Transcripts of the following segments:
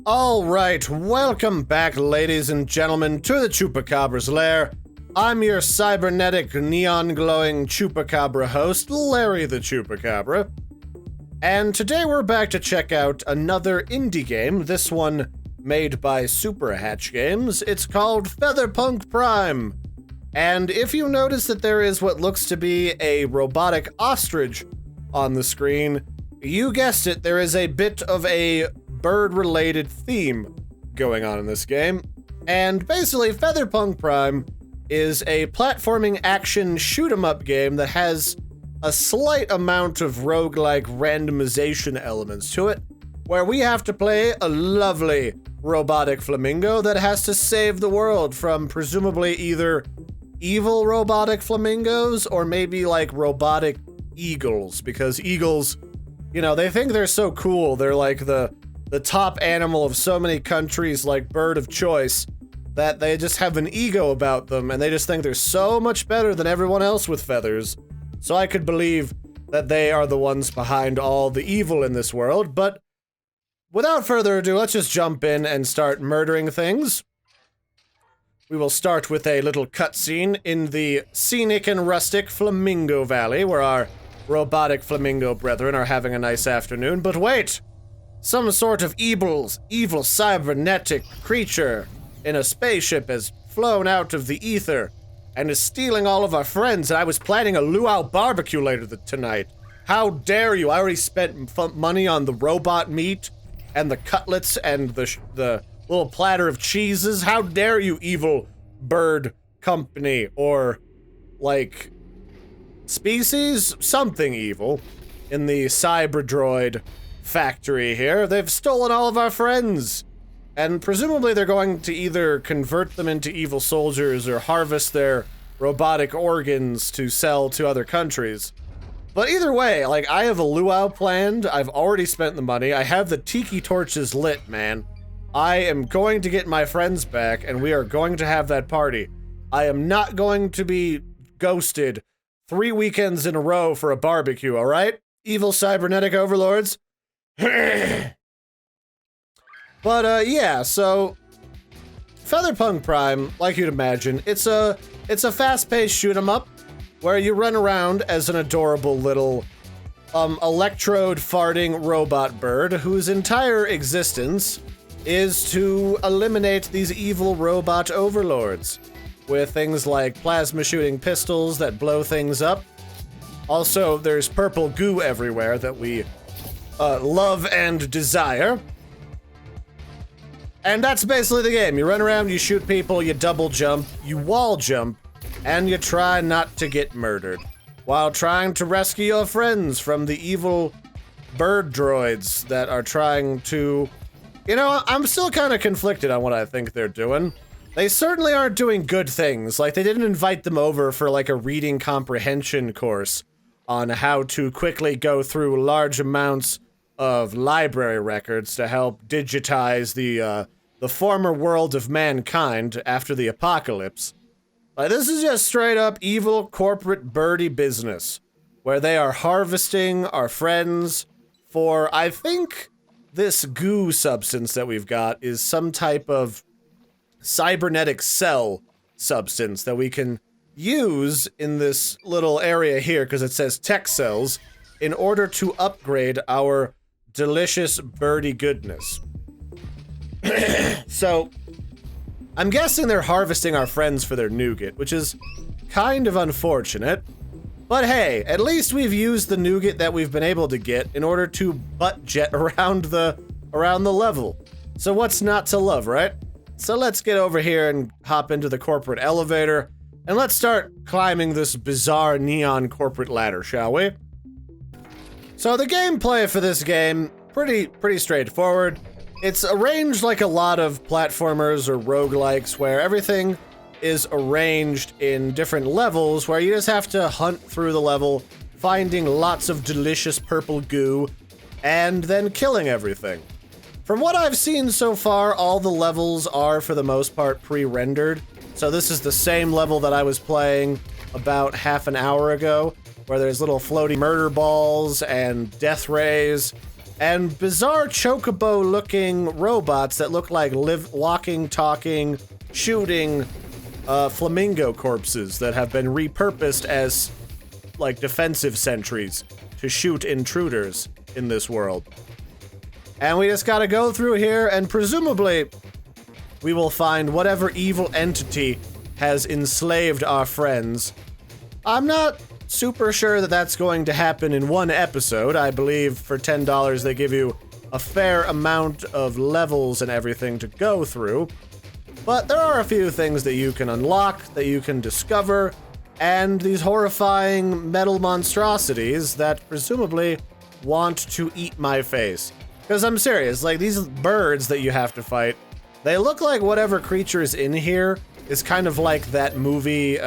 All right, welcome back, ladies and gentlemen, to the Chupacabra's lair. I'm your cybernetic, neon-glowing Chupacabra host, Larry the Chupacabra. And today we're back to check out another indie game, this one made by Super Hatch Games. It's called Featherpunk Prime. And if you notice that there is what looks to be a robotic ostrich on the screen, you guessed it, there is a bit of a bird-related theme going on in this game. And basically, Featherpunk Prime is a platforming action shoot-'em-up game that has a slight amount of roguelike randomization elements to it, where we have to play a lovely robotic flamingo that has to save the world from presumably either evil robotic flamingos or maybe like robotic eagles, because eagles, you know, they think they're so cool. They're like the top animal of so many countries, like bird of choice, that they just have an ego about them, and they just think they're so much better than everyone else with feathers. So I could believe that they are the ones behind all the evil in this world, but without further ado, let's just jump in and start murdering things. We will start with a little cutscene in the scenic and rustic Flamingo Valley, where our robotic flamingo brethren are having a nice afternoon, but wait! Some sort of evil cybernetic creature in a spaceship has flown out of the ether and is stealing all of our friends, and I was planning a luau barbecue later tonight. How dare you? I already spent money on the robot meat and the cutlets and the little platter of cheeses. How dare you, evil bird company, or like species? Something evil in the Cybirdroid factory here. They've stolen all of our friends, and presumably they're going to either convert them into evil soldiers or harvest their robotic organs to sell to other countries. But either way, like, I have a luau planned. I've already spent the money. I have the tiki torches lit, man. I am going to get my friends back, and we are going to have that party. I am not going to be ghosted 3 weekends in a row for a barbecue, all right? Evil cybernetic overlords. But yeah, so Featherpunk Prime, like you'd imagine, it's a fast-paced shoot-'em-up where you run around as an adorable little electrode-farting robot bird whose entire existence is to eliminate these evil robot overlords with things like plasma-shooting pistols that blow things up. Also, there's purple goo everywhere that we love and desire. And that's basically the game. You run around, you shoot people, you double jump, you wall jump, and you try not to get murdered while trying to rescue your friends from the evil bird droids that are trying to... You know, I'm still kind of conflicted on what I think they're doing. They certainly aren't doing good things. Like, they didn't invite them over for like a reading comprehension course on how to quickly go through large amounts of library records to help digitize the former world of mankind after the apocalypse. This is just straight up evil corporate birdie business, where they are harvesting our friends for, I think, this goo substance that we've got is some type of cybernetic cell substance that we can use in this little area here, because it says tech cells, in order to upgrade our delicious birdie goodness. So, I'm guessing they're harvesting our friends for their nougat, which is kind of unfortunate. But hey, at least we've used the nougat that we've been able to get in order to butt jet around the level. So what's not to love, right? So let's get over here and hop into the corporate elevator, and let's start climbing this bizarre neon corporate ladder, shall we? So the gameplay for this game, pretty straightforward. It's arranged like a lot of platformers or roguelikes, where everything is arranged in different levels, where you just have to hunt through the level, finding lots of delicious purple goo, and then killing everything. From what I've seen so far, all the levels are, for the most part, pre-rendered. So this is the same level that I was playing about half an hour ago, where there's little floating murder balls and death rays and bizarre chocobo-looking robots that look like walking, talking, shooting flamingo corpses that have been repurposed as like defensive sentries to shoot intruders in this world. And we just gotta go through here, and presumably we will find whatever evil entity has enslaved our friends. I'm not super sure that that's going to happen in one episode. I believe for $10 they give you a fair amount of levels and everything to go through. But there are a few things that you can unlock, that you can discover, and these horrifying metal monstrosities that presumably want to eat my face. Because I'm serious, like these birds that you have to fight, they look like whatever creature is in here is kind of like that movie,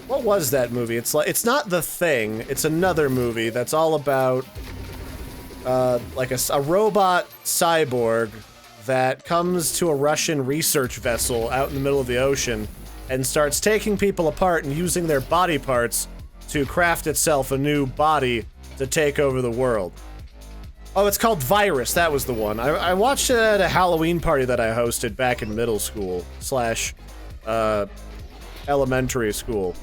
what was that movie? It's not The Thing, it's another movie that's all about, like a robot cyborg that comes to a Russian research vessel out in the middle of the ocean and starts taking people apart and using their body parts to craft itself a new body to take over the world. Oh, it's called Virus, that was the one. I watched it at a Halloween party that I hosted back in middle school / elementary school.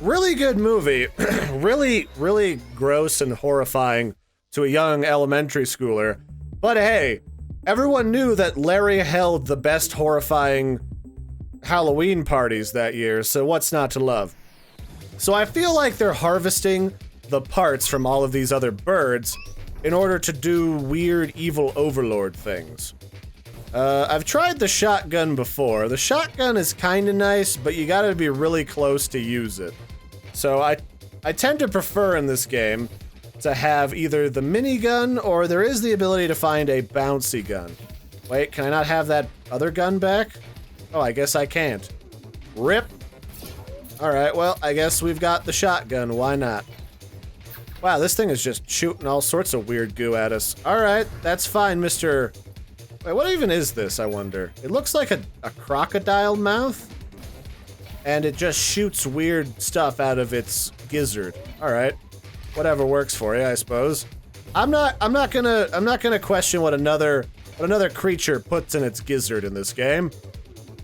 Really good movie. really gross and horrifying to a young elementary schooler. But hey, everyone knew that Larry held the best horrifying Halloween parties that year, so what's not to love? So I feel like they're harvesting the parts from all of these other birds in order to do weird evil overlord things. I've tried the shotgun before. The shotgun is kinda nice, but you gotta be really close to use it. So I tend to prefer in this game to have either the minigun or there is the ability to find a bouncy gun. Wait, can I not have that other gun back? Oh, I guess I can't. RIP. Alright, well, I guess we've got the shotgun, why not? Wow, this thing is just shooting all sorts of weird goo at us. Alright, that's fine, Mr. Wait, what even is this, I wonder? It looks like a crocodile mouth? And it just shoots weird stuff out of its gizzard. Alright. Whatever works for you, I suppose. I'm not gonna question what another creature puts in its gizzard in this game.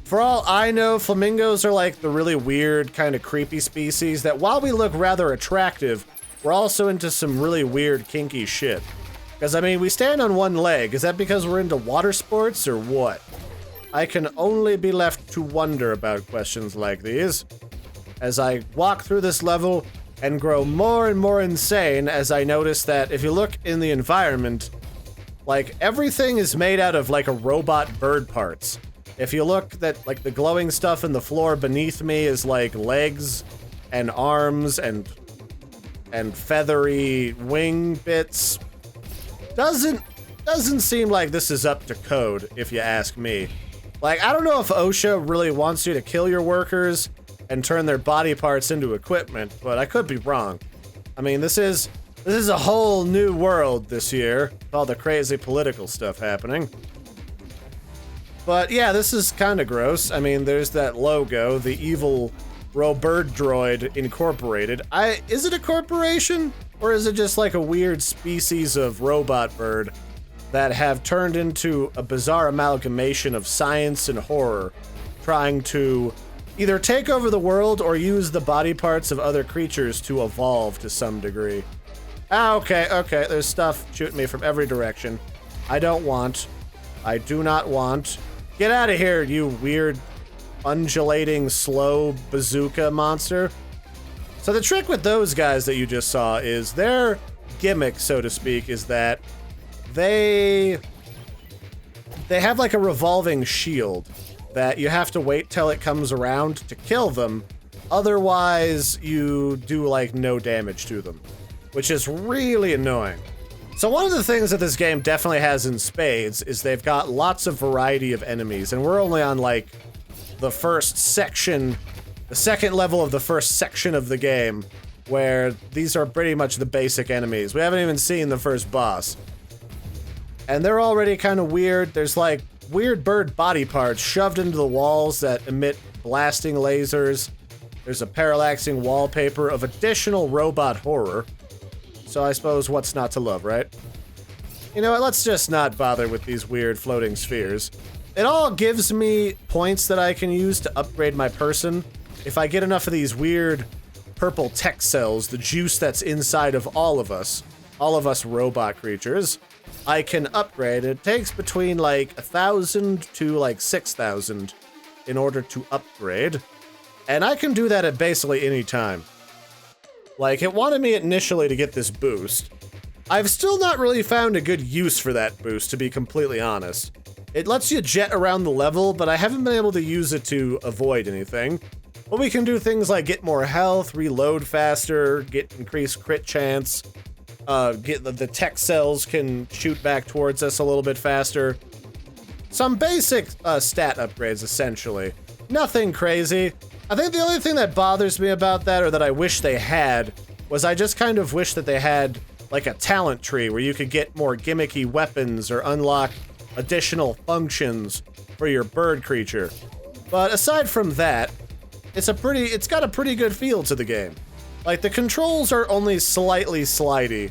For all I know, flamingos are like the really weird, kind of creepy species that while we look rather attractive, we're also into some really weird, kinky shit. Because, I mean, we stand on one leg. Is that because we're into water sports, or what? I can only be left to wonder about questions like these. As I walk through this level and grow more and more insane as I notice that if you look in the environment, like, everything is made out of, like, a robot bird parts. If you look that, like, the glowing stuff in the floor beneath me is, like, legs and arms and feathery wing bits. Doesn't seem like this is up to code, if you ask me. Like, I don't know if OSHA really wants you to kill your workers and turn their body parts into equipment, but I could be wrong. I mean, this is a whole new world this year, with all the crazy political stuff happening. But yeah, this is kind of gross. I mean, there's that logo, the evil Cybirdroid Incorporated. Is it a corporation? Or is it just like a weird species of robot bird that have turned into a bizarre amalgamation of science and horror, trying to either take over the world or use the body parts of other creatures to evolve to some degree? Ah, okay, there's stuff shooting me from every direction. I do not want. Get out of here, you weird, undulating, slow bazooka monster. So the trick with those guys that you just saw is their gimmick, so to speak, is that they have like a revolving shield that you have to wait till it comes around to kill them. Otherwise, you do like no damage to them, which is really annoying. So one of the things that this game definitely has in spades is they've got lots of variety of enemies, and we're only on like the first section, the second level of the first section of the game, where these are pretty much the basic enemies. We haven't even seen the first boss. And they're already kind of weird. There's like weird bird body parts shoved into the walls that emit blasting lasers. There's a parallaxing wallpaper of additional robot horror. So I suppose what's not to love, right? You know what, let's just not bother with these weird floating spheres. It all gives me points that I can use to upgrade my person. If I get enough of these weird purple tech cells, the juice that's inside of all of us robot creatures, I can upgrade. It takes between like 1,000 to like 6,000 in order to upgrade. And I can do that at basically any time. Like, it wanted me initially to get this boost. I've still not really found a good use for that boost, to be completely honest. It lets you jet around the level, but I haven't been able to use it to avoid anything. But we can do things like get more health, reload faster, get increased crit chance, get the tech cells can shoot back towards us a little bit faster. Some basic stat upgrades, essentially. Nothing crazy. I think the only thing that bothers me about that, or that I wish they had, was I just kind of wish that they had like a talent tree where you could get more gimmicky weapons or unlock additional functions for your bird creature. But aside from that, it's got a pretty good feel to the game. Like, the controls are only slightly slidey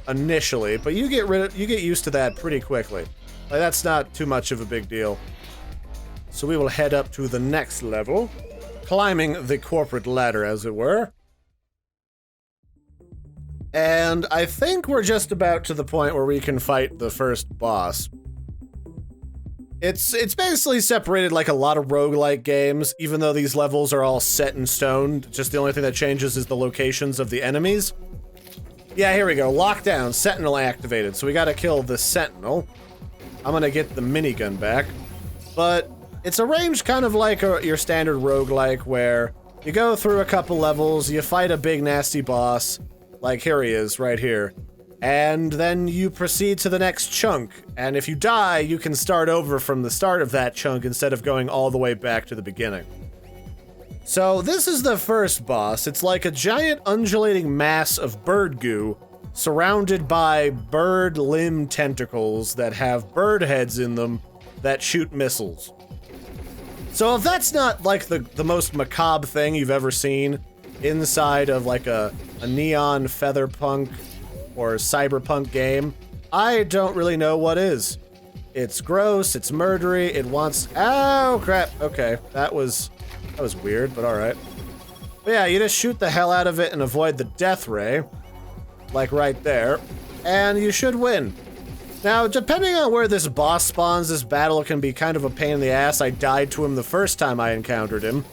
initially, but you get used to that pretty quickly. Like, that's not too much of a big deal. So we will head up to the next level, climbing the corporate ladder, as it were. And I think we're just about to the point where we can fight the first boss. It's basically separated like a lot of roguelike games, even though these levels are all set in stone. Just the only thing that changes is the locations of the enemies. Yeah, here we go. Lockdown. Sentinel activated. So we gotta kill the Sentinel. I'm gonna get the minigun back. But it's arranged kind of like your standard roguelike, where you go through a couple levels, you fight a big nasty boss, like here he is, right here. And then you proceed to the next chunk, and if you die, you can start over from the start of that chunk instead of going all the way back to the beginning. So this is the first boss. It's like a giant undulating mass of bird goo surrounded by bird limb tentacles that have bird heads in them that shoot missiles. So if that's not like the most macabre thing you've ever seen inside of like a neon Featherpunk or Cyberpunk game, I don't really know what is. It's gross, it's murdery, it wants— oh crap, okay, that was weird, but alright. But yeah, you just shoot the hell out of it and avoid the death ray, like right there, and you should win. Now, depending on where this boss spawns, this battle can be kind of a pain in the ass. I died to him the first time I encountered him.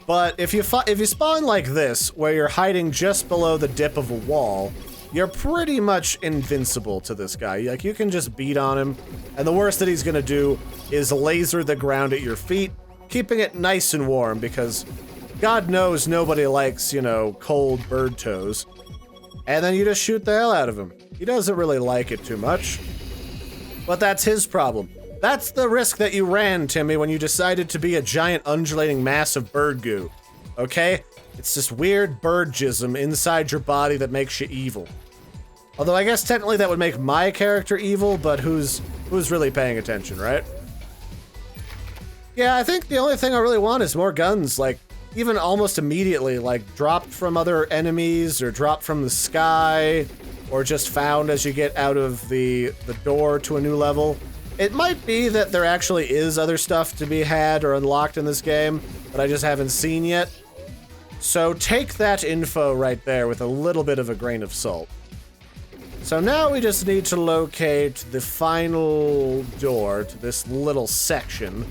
But if you spawn like this, where you're hiding just below the dip of a wall, you're pretty much invincible to this guy. Like, you can just beat on him, and the worst that he's gonna do is laser the ground at your feet, keeping it nice and warm, because God knows nobody likes, you know, cold bird toes. And then you just shoot the hell out of him. He doesn't really like it too much, but that's his problem. That's the risk that you ran, Timmy, when you decided to be a giant undulating mass of bird goo, okay? It's this weird bird jism inside your body that makes you evil. Although I guess technically that would make my character evil, but who's really paying attention, right? Yeah, I think the only thing I really want is more guns, like, even almost immediately, like, dropped from other enemies, or dropped from the sky, or just found as you get out of the door to a new level. It might be that there actually is other stuff to be had or unlocked in this game, but I just haven't seen yet. So take that info right there with a little bit of a grain of salt. So now we just need to locate the final door to this little section,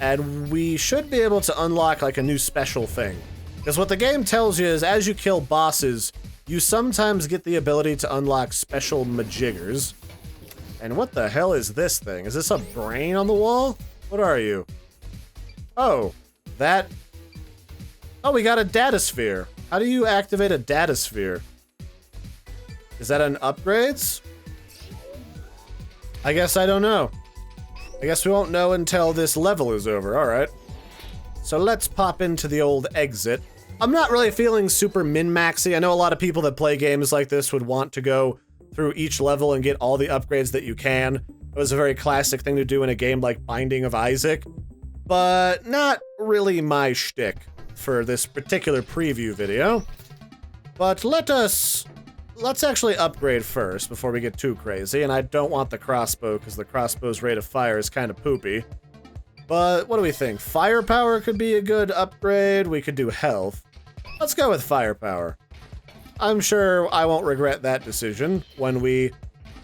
and we should be able to unlock like a new special thing. Because what the game tells you is as you kill bosses, you sometimes get the ability to unlock special majiggers. And what the hell is this thing? Is this a brain on the wall? What are you? Oh, that... oh, we got a data sphere. How do you activate a data sphere? Is that an upgrades? I guess I don't know. I guess we won't know until this level is over, alright. So let's pop into the old exit. I'm not really feeling super min-maxy. I know a lot of people that play games like this would want to go through each level and get all the upgrades that you can. It was a very classic thing to do in a game like Binding of Isaac, but not really my shtick for this particular preview video. But let us let's actually upgrade first before we get too crazy, and I don't want the crossbow because the crossbow's rate of fire is kind of poopy. But what do we think? Firepower could be a good upgrade. We could do health. Let's go with firepower. I'm sure I won't regret that decision when we're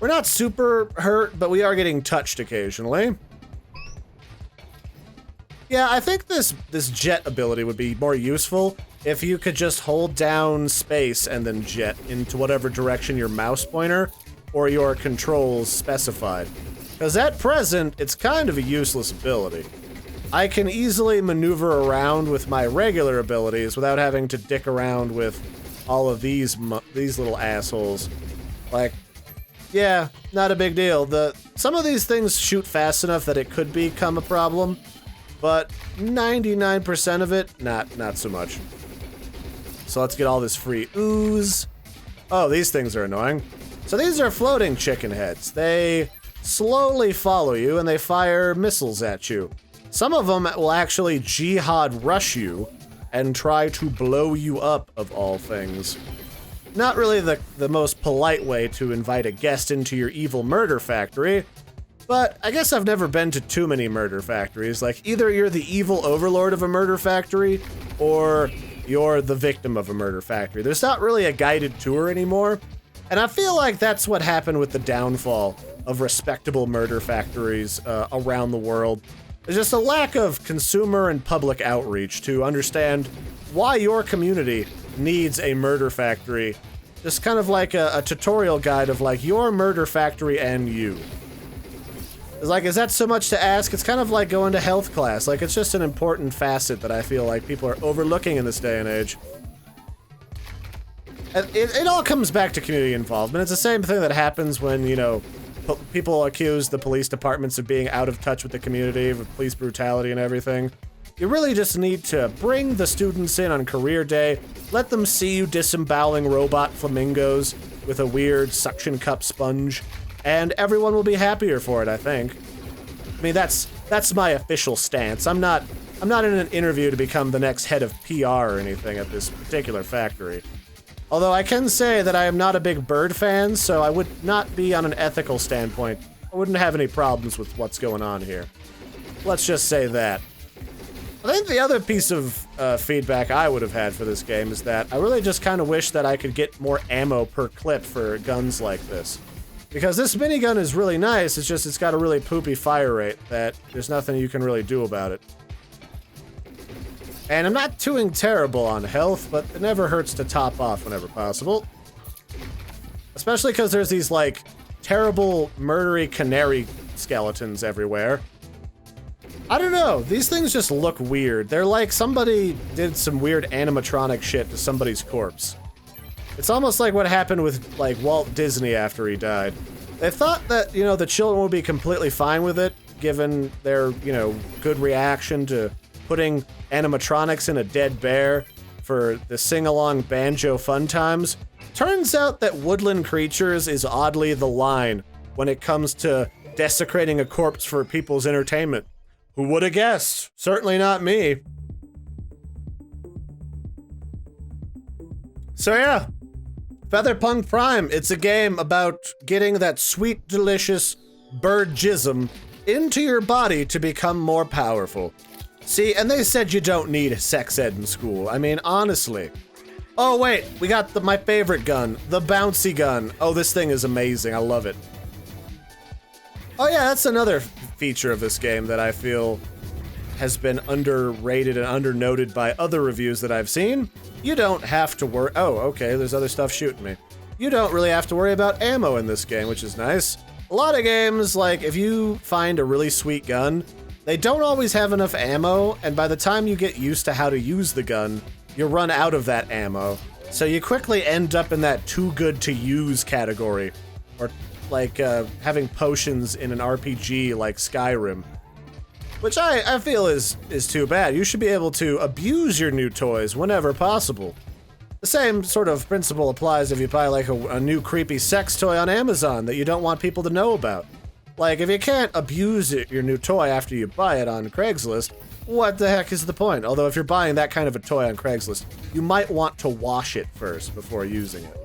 not super hurt, but we are getting touched occasionally. Yeah, I think this jet ability would be more useful if you could just hold down space and then jet into whatever direction your mouse pointer or your controls specified. Because at present, it's kind of a useless ability. I can easily maneuver around with my regular abilities without having to dick around with all of these little assholes. Like, yeah, not a big deal. Some of these things shoot fast enough that it could become a problem, but 99% of it, not so much. So let's get all this free ooze. Oh, these things are annoying. So these are floating chicken heads. They slowly follow you and they fire missiles at you. Some of them will actually jihad rush you and try to blow you up, of all things. Not really the most polite way to invite a guest into your evil murder factory, but I guess I've never been to too many murder factories. Like, either you're the evil overlord of a murder factory, or you're the victim of a murder factory. There's not really a guided tour anymore, and I feel like that's what happened with the downfall of respectable murder factories around the world. There's just a lack of consumer and public outreach to understand why your community needs a murder factory. Just kind of like a tutorial guide of like your murder factory and you. It's like, is that so much to ask? It's kind of like going to health class. Like, it's just an important facet that I feel like people are overlooking in this day and age. It all comes back to community involvement. It's the same thing that happens when, you know, people accuse the police departments of being out of touch with the community, with police brutality and everything. You really just need to bring the students in on career day, let them see you disemboweling robot flamingos with a weird suction cup sponge, and everyone will be happier for it, I think. I mean, that's my official stance. I'm not in an interview to become the next head of PR or anything at this particular factory. Although I can say that I am not a big bird fan, so I would not be on an ethical standpoint. I wouldn't have any problems with what's going on here. Let's just say that. I think the other piece of feedback I would have had for this game is that I really just kind of wish that I could get more ammo per clip for guns like this. Because this minigun is really nice, it's just it's got a really poopy fire rate that there's nothing you can really do about it. And I'm not doing terrible on health, but it never hurts to top off whenever possible. Especially because there's these, like, terrible, murdery canary skeletons everywhere. I don't know, these things just look weird. They're like somebody did some weird animatronic shit to somebody's corpse. It's almost like what happened with, like, Walt Disney after he died. They thought that, you know, the children would be completely fine with it, given their, you know, good reaction to putting animatronics in a dead bear for the sing-along banjo fun times. Turns out that woodland creatures is oddly the line when it comes to desecrating a corpse for people's entertainment. Who would have guessed? Certainly not me. So yeah, Featherpunk Prime. It's a game about getting that sweet, delicious bird jism into your body to become more powerful. See, and they said you don't need sex ed in school. I mean, honestly. Oh wait, we got my favorite gun, the bouncy gun. Oh, this thing is amazing. I love it. Oh yeah, that's another feature of this game that I feel has been underrated and undernoted by other reviews that I've seen. You don't have to worry. Oh, okay, there's other stuff shooting me. You don't really have to worry about ammo in this game, which is nice. A lot of games, like, if you find a really sweet gun, they don't always have enough ammo, and by the time you get used to how to use the gun, you run out of that ammo. So you quickly end up in that too good to use category, or like having potions in an RPG like Skyrim. Which I feel is too bad. You should be able to abuse your new toys whenever possible. The same sort of principle applies if you buy like a new creepy sex toy on Amazon that you don't want people to know about. Like, if you can't abuse your new toy after you buy it on Craigslist, what the heck is the point? Although if you're buying that kind of a toy on Craigslist, you might want to wash it first before using it.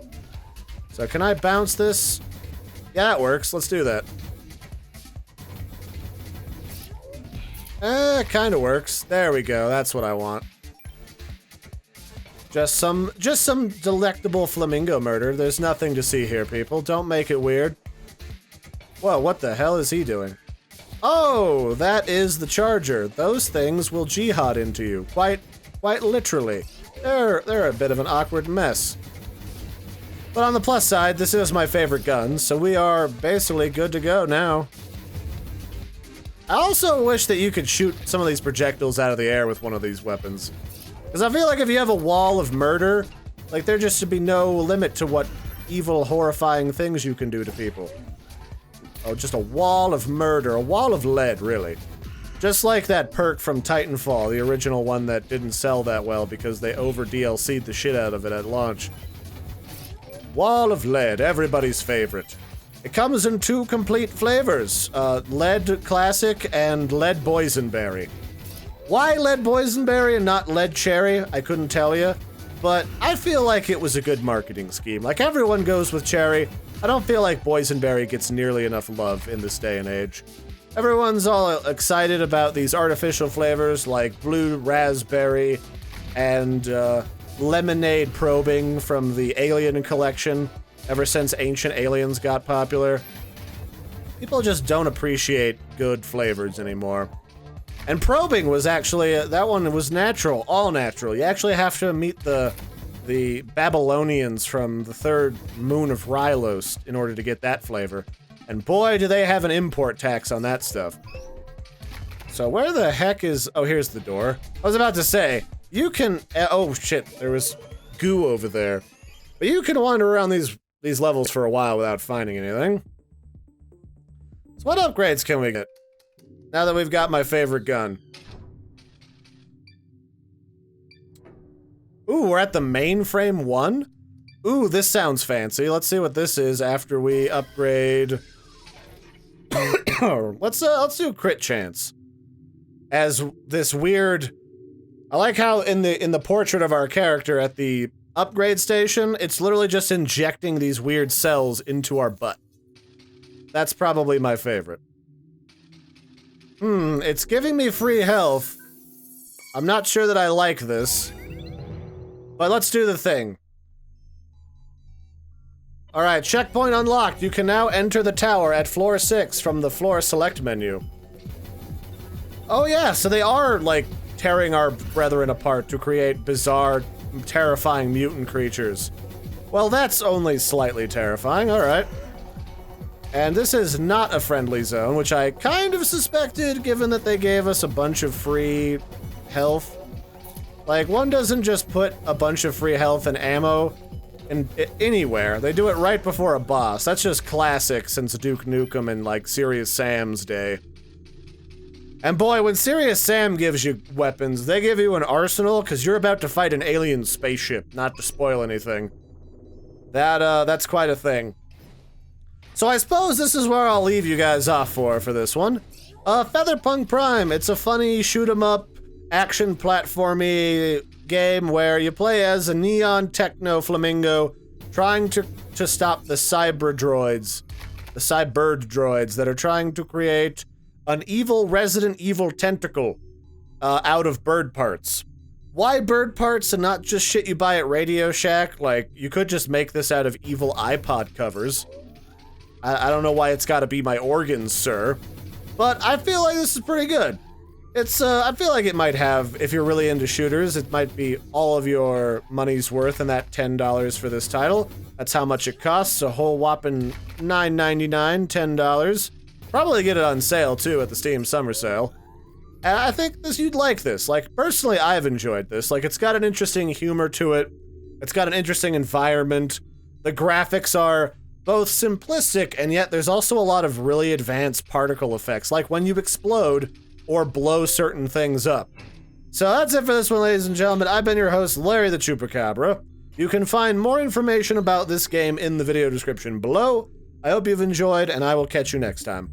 So can I bounce this? Yeah, that works. Let's do that. Kinda works. There we go. That's what I want. Just some delectable flamingo murder. There's nothing to see here, people. Don't make it weird. Whoa, what the hell is he doing? Oh, that is the charger. Those things will jihad into you. Quite literally. They're a bit of an awkward mess. But on the plus side, this is my favorite gun, so we are basically good to go now. I also wish that you could shoot some of these projectiles out of the air with one of these weapons. Because I feel like if you have a wall of murder, like there just should be no limit to what evil, horrifying things you can do to people. Oh, just a wall of murder, a wall of lead, really. Just like that perk from Titanfall, the original one that didn't sell that well because they over-DLC'd the shit out of it at launch. Wall of lead, everybody's favorite. It comes in 2 complete flavors, lead classic and lead boysenberry. Why lead boysenberry and not lead cherry? I couldn't tell you, but I feel like it was a good marketing scheme. Like everyone goes with cherry. I don't feel like boysenberry gets nearly enough love in this day and age. Everyone's all excited about these artificial flavors like blue raspberry and lemonade probing from the Alien collection ever since Ancient Aliens got popular. People just don't appreciate good flavors anymore. And probing was actually, that one was natural, all natural. You actually have to meet the Babylonians from the 3rd moon of Rylos in order to get that flavor. And boy, do they have an import tax on that stuff. So where the heck is... Oh, here's the door. I was about to say, you can... Oh, shit, there was goo over there. But you can wander around these levels for a while without finding anything. So what upgrades can we get? Now that we've got my favorite gun. Ooh, we're at the mainframe 1? Ooh, this sounds fancy. Let's see what this is after we upgrade... let's do crit chance. As this weird... I like how in the portrait of our character at the upgrade station, it's literally just injecting these weird cells into our butt. That's probably my favorite. It's giving me free health. I'm not sure that I like this. But let's do the thing. Alright, checkpoint unlocked. You can now enter the tower at floor 6 from the floor select menu. Oh yeah, so they are, like, tearing our brethren apart to create bizarre, terrifying mutant creatures. Well, that's only slightly terrifying, alright. And this is not a friendly zone, which I kind of suspected, given that they gave us a bunch of free health. Like, one doesn't just put a bunch of free health and ammo anywhere. They do it right before a boss. That's just classic since Duke Nukem and, like, Serious Sam's day. And boy, when Serious Sam gives you weapons, they give you an arsenal, because you're about to fight an alien spaceship, not to spoil anything. That's quite a thing. So I suppose this is where I'll leave you guys off for this one. Featherpunk Prime. It's a funny shoot-'em-up, action platformy game where you play as a neon techno flamingo trying to stop the Cyber-Droids, the Cybirdroids that are trying to create an evil Resident Evil tentacle out of bird parts. Why bird parts and not just shit you buy at Radio Shack? Like, you could just make this out of evil iPod covers. I don't know why it's gotta be my organs, sir. But I feel like this is pretty good. It's, I feel like it might have, if you're really into shooters, it might be all of your money's worth in that $10 for this title. That's how much it costs, a whole whopping $9.99, $10. Probably get it on sale, too, at the Steam Summer Sale. And I think you'd like this. Like, personally, I've enjoyed this. Like, it's got an interesting humor to it. It's got an interesting environment. The graphics are both simplistic, and yet there's also a lot of really advanced particle effects, like when you explode or blow certain things up. So that's it for this one, ladies and gentlemen. I've been your host, Larry the Chupacabra. You can find more information about this game in the video description below. I hope you've enjoyed, and I will catch you next time.